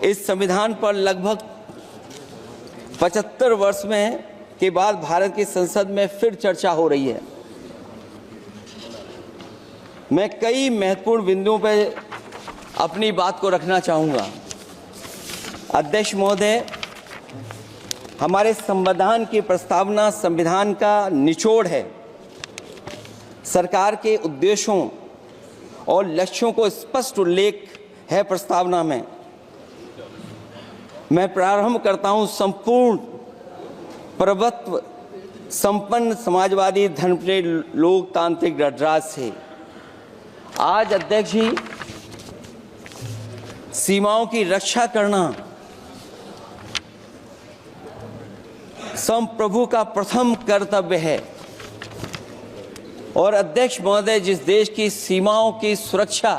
इस संविधान पर लगभग 75 वर्ष में के बाद भारत की संसद में फिर चर्चा हो रही है। मैं कई महत्वपूर्ण बिंदुओं पर अपनी बात को रखना चाहूँगा। अध्यक्ष महोदय, हमारे संविधान की प्रस्तावना संविधान का निचोड़ है। सरकार के उद्देश्यों और लक्ष्यों को स्पष्ट उल्लेख है प्रस्तावना में। मैं प्रारंभ करता हूं संपूर्ण प्रभुत्व संपन्न समाजवादी धर्मप्रिय लोकतांत्रिक गणराज्य से। आज अध्यक्ष जी, सीमाओं की रक्षा करना संप्रभु का प्रथम कर्तव्य है। और अध्यक्ष महोदय, जिस देश की सीमाओं की सुरक्षा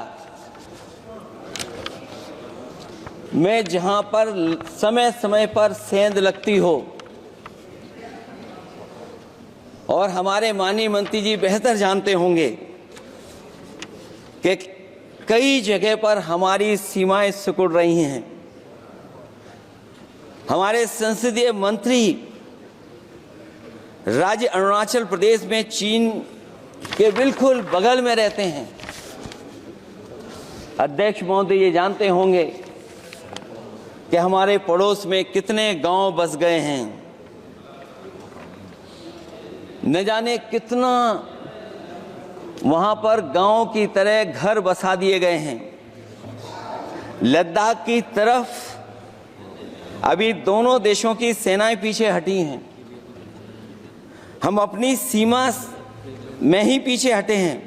में जहां पर समय समय पर सेंध लगती हो, और हमारे माननीय मंत्री जी बेहतर जानते होंगे कि कई जगह पर हमारी सीमाएं सिकुड़ रही हैं। हमारे संसदीय मंत्री राज्य अरुणाचल प्रदेश में चीन के बिल्कुल बगल में रहते हैं। अध्यक्ष महोदय ये जानते होंगे कि हमारे पड़ोस में कितने गांव बस गए हैं, न जाने कितना वहां पर गांव की तरह घर बसा दिए गए हैं। लद्दाख की तरफ अभी दोनों देशों की सेनाएं पीछे हटी हैं। हम अपनी सीमा में ही पीछे हटे हैं,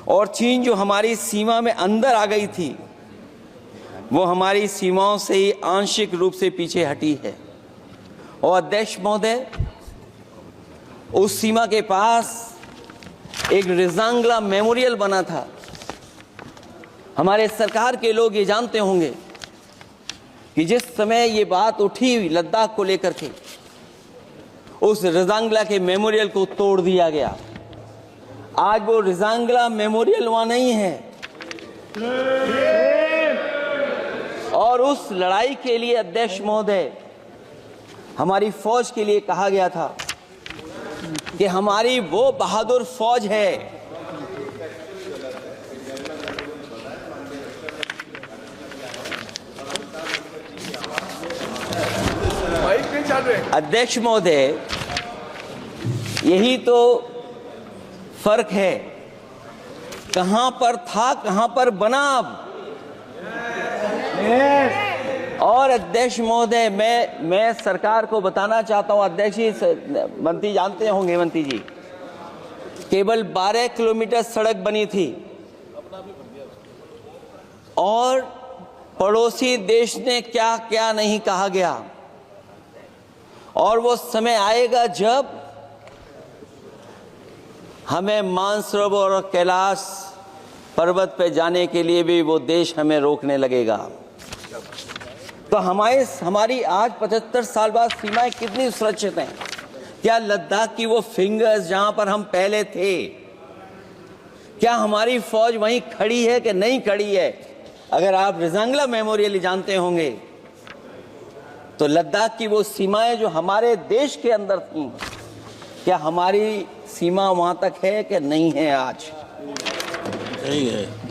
और चीन जो हमारी सीमा में अंदर आ गई थी, वो हमारी सीमाओं से ही आंशिक रूप से पीछे हटी है। और अध्यक्ष महोदय, उस सीमा के पास एक रिजांगला मेमोरियल बना था। हमारे सरकार के लोग ये जानते होंगे कि जिस समय ये बात उठी लद्दाख को लेकर के, उस रिजांगला के मेमोरियल को तोड़ दिया गया। आज वो रिजांगला मेमोरियल वहां नहीं है। और उस लड़ाई के लिए अध्यक्ष महोदय, हमारी फौज के लिए कहा गया था कि हमारी वो बहादुर फौज है अध्यक्ष महोदय, यही तो फर्क है। कहां पर था, कहां पर बना अब। और अध्यक्ष महोदय, मैं सरकार को बताना चाहता हूं, अध्यक्ष जी, मंत्री जानते होंगे, मंत्री जी, केवल 12 किलोमीटर सड़क बनी थी, और पड़ोसी देश ने क्या क्या नहीं कहा गया। और वो समय आएगा जब हमें मानसरोवर और कैलाश पर्वत पे जाने के लिए भी वो देश हमें रोकने लगेगा। तो हमारी आज 75 साल बाद सीमाएं कितनी सुरक्षित हैं। क्या लद्दाख की वो फिंगर्स जहां पर हम पहले थे, क्या हमारी फौज वहीं खड़ी है कि नहीं खड़ी है? अगर आप रिजांगला मेमोरियल जानते होंगे, तो लद्दाख की वो सीमाएं जो हमारे देश के अंदर थी, क्या हमारी सीमा वहां तक है कि नहीं है? आज नहीं है।